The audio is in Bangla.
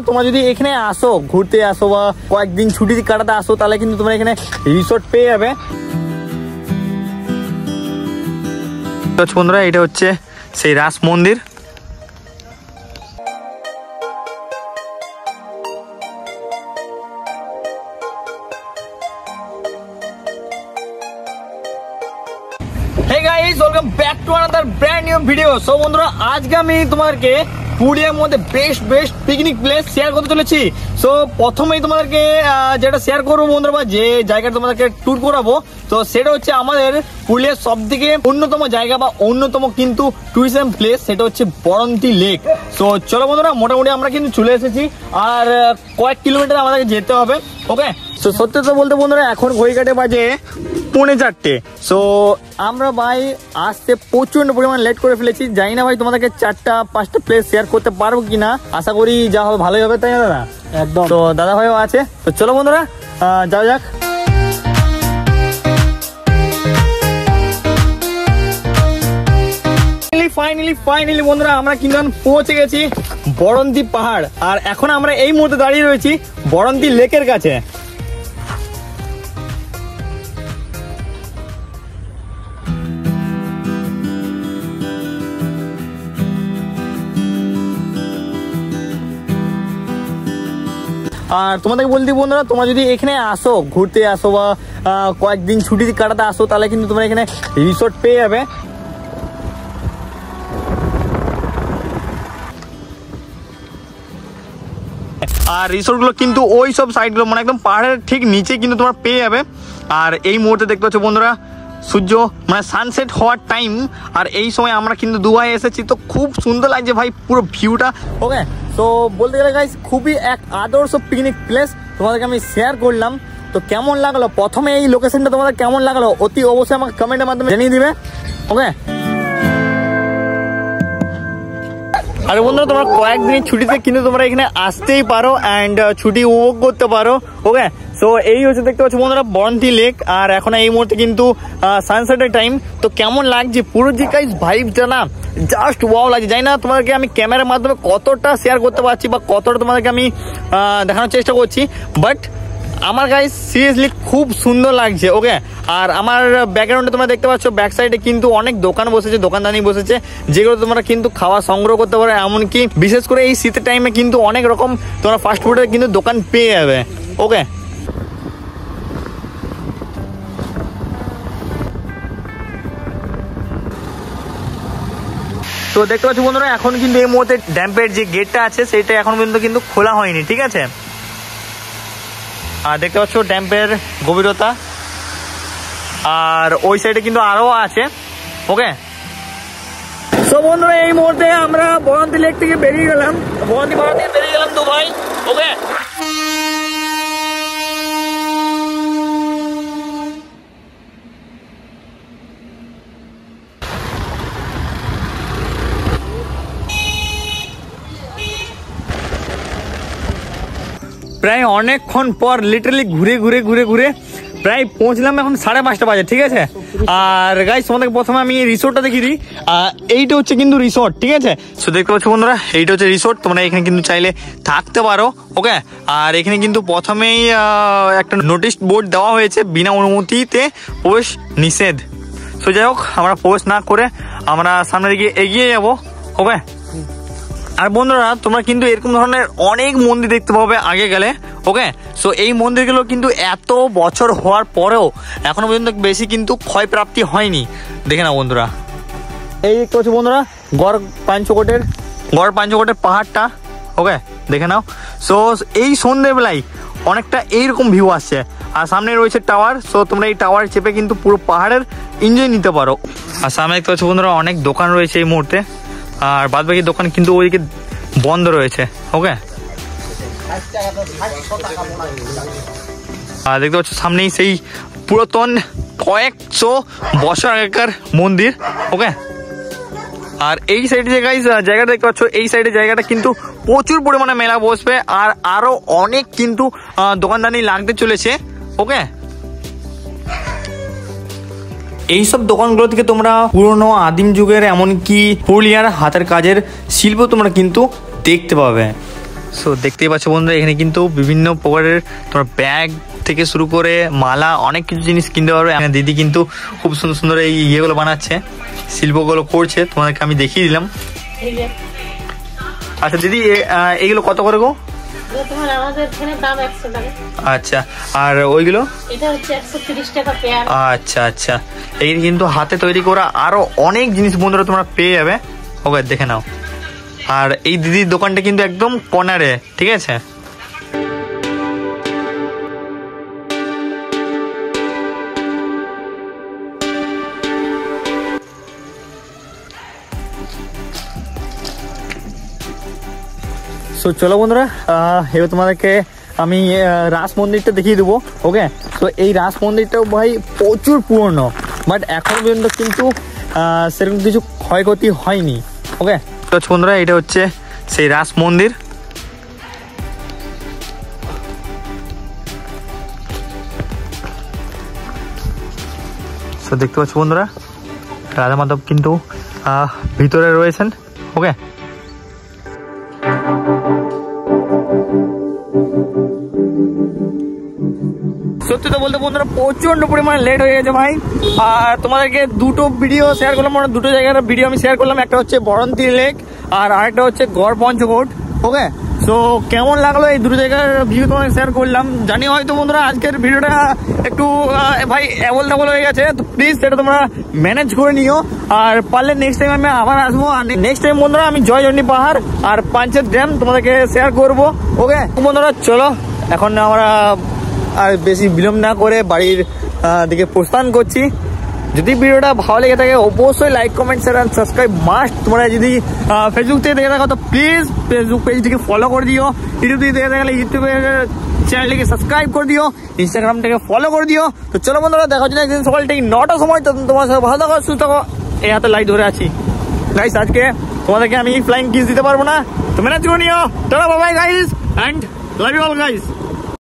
তোমরা যদি এখানে আসো, ঘুরতে আসো বা কয়েকদিন ছুটি কাটাতে আসো, তাহলে কিন্তু তোমরা এখানে রিসোর্ট পেয়ে যাবে। বন্ধুরা এটা হচ্ছে সেই রাস মন্দির। Hey guys, welcome back to another brand new video. So বন্ধুরা আজকে আমি তোমাদেরকে পুরুলিয়ার মধ্যে বেস্ট পিকনিক প্লেস শেয়ার করতে চলেছি। সো প্রথমেই তোমাদেরকে যেটা শেয়ার করবো বন্ধুরা, যে জায়গাটা তোমাদেরকে ট্যুর করাবো, তো সেটা হচ্ছে আমাদের পুরুলিয়ার সব থেকে অন্যতম জায়গা বা অন্যতম কিন্তু টুরিজম প্লেস, সেটা হচ্ছে বরন্তী লেক। সো চলো বন্ধুরা, মোটামুটি আমরা কিন্তু চলে এসেছি, আর কয়েক কিলোমিটার আমাদেরকে যেতে হবে। ওকে, সো সত্যি তো বলতে বন্ধুরা এখন ঘড়িকাটে বাজে 4:30। সো আমরা ভাই আসতে প্রচন্ড পরিমাণ লেট করে ফেলেছি। জানি না ভাই তোমাদেরকে 4-5টা প্লেস শেয়ার করতে পারবো কিনা, আশা করি যা হবে ভালোই হবে, তাই না দাদা? একদম। তো দাদা ভাইও আছে, তো চলো বন্ধুরা যাওয়া যাক। ফাইনালি বন্ধুরা আমরা কিন্তু পৌঁছে গেছি বরন্তী পাহাড়, আর এখন আমরা এই মুহূর্তে দাঁড়িয়ে রয়েছি বরন্তী লেকের কাছে। আর তোমাদেরকে বলতে বন্ধুরা, তোমরা যদি এখানে আসো, ঘুরতে আসো বা কয়েকদিন ছুটি কাটাতে আসো, তাহলে কিন্তু তোমরা এখানে রিসোর্ট পেয়ে যাবে। আর রিসোর্ট গুলো কিন্তু ওই সব সাইড গুলো মানে একদম পাহাড়ের ঠিক নিচে কিন্তু তোমরা পেয়ে যাবে। আর এই মুহূর্তে দেখতে পাচ্ছ বন্ধুরা সূর্য মানে সানসেট হওয়ার টাইম, আর এই সময় আমরা কিন্তু দুবাই এসেছি, তো খুব সুন্দর লাগছে ভাই পুরো ভিউটা। ওকে, তো বলতে গেলে গাইস খুবই এক আদর্শ পিকনিক প্লেস তোমাদেরকে আমি শেয়ার করলাম। তো কেমন লাগলো, প্রথমে এই লোকেশনটা তোমাদের কেমন লাগলো অতি অবশ্যই আমাকে কমেন্টের মাধ্যমে জানিয়ে দিবে। ওকে, আর বন্ধুরা তোমরা কয়েকদিনের ছুটিতে কিন্তু তোমরা এখানে আসতেই পারো অ্যান্ড ছুটি উপভোগ করতে পারো। ওকে, সো এই হচ্ছে দেখতে পাচ্ছ বন্ধুরা বরন্তী লেক, আর এখন এই মুহূর্তে কিন্তু সানসেটের টাইম। তো কেমন লাগছে পুরো যে গাইস ভাইবটা না, জাস্ট ওয়াও লাগছে। জানি না তোমাদেরকে আমি ক্যামেরার মাধ্যমে কতটা শেয়ার করতে পারছি বা কতটা তোমাদেরকে আমি দেখানোর চেষ্টা করছি, বাট আমার গাইস সিরিয়াসলি খুব সুন্দর লাগছে। ওকে, আর আমার ব্যাকগ্রাউন্ডে তোমরা দেখতে পাচ্ছ ব্যাক সাইডে কিন্তু অনেক দোকান বসেছে, দোকানদানি বসেছে, যেগুলো তোমরা কিন্তু খাওয়া সংগ্রহ করতে পারো। এমনকি বিশেষ করে এই শীতের টাইমে কিন্তু অনেক রকম তোমরা ফাস্ট ফুডের কিন্তু দোকান পেয়ে যাবে। ওকে, তো দেখতে পাচ্ছ বন্ধুরা এখন কিন্তু এই মুহূর্তে ড্যাম্পের যে গেটটা আছে সেটা এখন পর্যন্ত কিন্তু খোলা হয়নি, ঠিক আছে? আর দেখতে পাচ্ছ ড্যাম্পের গভীরতা, আর ওই সাইডে কিন্তু আরো আছে। ওকে, তো বন্ধুরা এই মুহূর্তে আমরা বরন্তী লেক থেকে বেরিয়ে গেলাম, বরন্তী পাহাড় থেকে বেরিয়ে গেলাম দুবাই। ওকে, প্রায় অনেকক্ষণ পর লিটারালি ঘুরে প্রায় পৌঁছলাম এখন 5:30 বাজে, ঠিক আছে? আর গাইস তোমাদেরকে প্রথমে আমি রিসোর্টটা দেখিয়ে দিই। এইটা হচ্ছে কিন্তু রিসোর্ট, ঠিক আছে? সো দেখতে পাচ্ছ বন্ধুরা এইটা হচ্ছে রিসোর্ট, তোমরা এখানে কিন্তু চাইলে থাকতে পারো। ওকে, আর এখানে কিন্তু প্রথমেই একটা নোটিশ বোর্ড দেওয়া হয়েছে, বিনা অনুমতিতে প্রবেশ নিষেধ। সো যাই হোক, আমরা প্রবেশ না করে আমরা সামনের দিকে এগিয়ে যাবো। ওকে, আর বন্ধুরা তোমরা কিন্তু এরকম ধরনের অনেক মন্দির দেখতে পাবে আগে গেলে। ওকে, সো এই মন্দিরগুলো কিন্তু এত বছর হওয়ার পরেও এখনো পর্যন্ত বেশি কিন্তু ক্ষয়প্রাপ্তি হয়নি। দেখে নাও বন্ধুরা, এই দেখতে পাচ্ছ বন্ধুরা গড় পাঞ্চকোটের পাহাড়টা। ওকে, দেখে নাও। সো এই সন্ধ্যেবেলায় অনেকটা এইরকম ভিউ আসছে, আর সামনে রয়েছে টাওয়ার। সো তোমরা এই টাওয়ার চেপে কিন্তু পুরো পাহাড়ের এনজয় নিতে পারো। আর সামনে দেখতে পাচ্ছ বন্ধুরা অনেক দোকান রয়েছে এই মুহূর্তে, আর বাদ বাকি দোকান কিন্তু ওইদিকে বন্ধ রয়েছে। ওকে, আর দেখতে পাচ্ছ সামনেই সেই পুরাতন কয়েকশো বছর আগেকার মন্দির। ওকে, আর এই সাইডে যে গাইস জায়গাটা দেখতে পাচ্ছ, এই সাইডে জায়গাটা কিন্তু প্রচুর পরিমাণে মেলা বসবে, আর আরো অনেক কিন্তু দোকানদানি লাগতে চলেছে। ওকে, এইসব দোকানগুলো থেকে তোমরা পুরনো আদিম যুগের এমনকি পুরুলিয়ার হাতের কাজের শিল্প তোমরা কিন্তু দেখতে পাবে। সো দেখতেই পাচ্ছ বন্ধুরা, এখানে কিন্তু বিভিন্ন প্রকারের তোমার ব্যাগ থেকে শুরু করে মালা অনেক কিছু জিনিস কিনতে পারবে। এখানে দিদি কিন্তু খুব সুন্দর সুন্দর এই ইয়েগুলো বানাচ্ছে, শিল্পগুলো করছে, তোমাদেরকে আমি দেখিয়ে দিলাম। আচ্ছা দিদি, এইগুলো কত করে গো? আচ্ছা, আর ওইগুলো? আচ্ছা আচ্ছা, এই কিন্তু হাতে তৈরি করা আরো অনেক জিনিস বন্ধুরা তোমরা পেয়ে যাবে। ওকে, দেখে নাও। আর এই দিদির দোকানটা কিন্তু একদম কর্নারে, ঠিক আছে? তো চলো বন্ধুরা, এবার তোমাদেরকে আমি রাস মন্দিরটা দেখিয়ে দেবো। ওকে, তো এই রাস মন্দিরটাও ভাই প্রচুর পুরনো, বাট এখন পর্যন্ত কিন্তু সেরকম কিছু ক্ষয়ক্ষতি হয়নি। ওকে, তো বন্ধুরা, এটা হচ্ছে সেই রাস মন্দির। তো দেখতে পাচ্ছ বন্ধুরা, রাধা মাধব কিন্তু ভিতরে রয়েছেন। ওকে, সত্যি তো বলতে বন্ধুরা প্রচন্ড পরিমাণে লেট হয়ে গেছে ভাই। আর তোমাদেরকে দুটো ভিডিও শেয়ার করলাম, মানে দুটো জায়গার ভিডিও আমি শেয়ার করলাম। একটা হচ্ছে বরন্তি লেক আর আরেকটা হচ্ছে গড় পঞ্চকোট। ওকে, তো কেমন লাগলো এই দুটো জায়গার ভিডিও তোমাকে শেয়ার করলাম। জানি হয়তো বন্ধুরা আজকের ভিডিওটা একটু ভাই অ্যাবল ডাবল হয়ে গেছে, তো প্লিজ সেটা তোমরা ম্যানেজ করে নিও। আর পারলে নেক্সট টাইম আমি আবার আসবো। আর নেক্সট টাইম বন্ধুরা আমি জয়চণ্ডী পাহাড় আর পাঞ্চেত ড্যাম তোমাদেরকে শেয়ার করবো। ওকে বন্ধুরা, চলো এখন আমরা আর বেশি বিলম্ব না করে বাড়ির দিকে প্রস্থান করছি। যদি ভিডিওটা ভালো লেগে থাকে অবশ্যই like, comment, share and subscribe must. তোমরা যদি ফেসবুক থেকে দেখে থাকো তো প্লিজ ফেসবুক পেজটিকে ফলো করে দিও। ইউটিউব থেকে দেখে থাকলে ইউটিউবের চ্যানেলটিকে সাবস্ক্রাইব করে দিও, ইনস্টাগ্রামটাকে ফলো করে দিও। তো চলো বন্ধুরা, দেখা হচ্ছে একদিন সকাল ঠিক 9টার সময়। তোমার সাথে ভালো থাকো, সুস্থ থাকো। এই হাতে লাইট ধরে আছি গাইস। আজকে তোমাদেরকে আমি ফ্লাইং কিস দিতে পারবো না, তো ম্যানেজ করে নিও। Tata, bye bye guys, and love you all guys.